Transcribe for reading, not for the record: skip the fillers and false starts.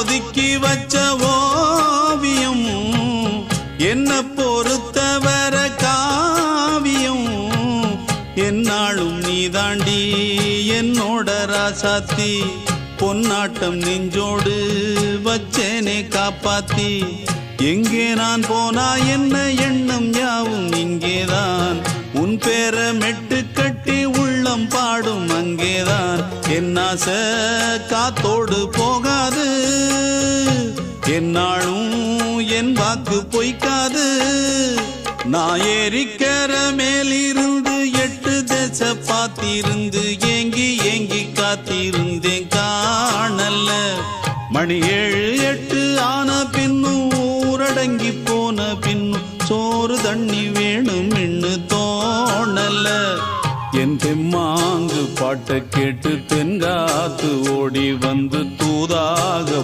ஒதுக்கி வச்ச ஓவியம் என்ன பொறுத்தவர காவியம் என்னாலும் நீதாண்டி என்னோட ராசாத்தி பொன்னாட்டம் நெஞ்சோடு வச்சேனே காப்பாத்தி எங்கே நான் போனா என்ன எண்ணம் யாவும் இங்கேதான் உன் பேர மெட்டு கட்டி உள்ளம் பாடும் அங்கேதான் என் ஆசை காத்தோடு போகாது என்னாலும் என் வாக்கு பொய்க்காது நான் ஏறிக்கிற மேலிருந்து 8 தேச பார்த்திருந்து ஏங்கி ஏங்கி காத்திருந்தேன் காணல்ல மணி 7 8 ஆன பின்னும் ஊரடங்கி போன பின்னும் சோறு தண்ணி வேணும் இன்னு தோணல என் தெம்மாங்கு பாட்டை கேட்டு தென்காத்து ஓடி வந்து தூதாக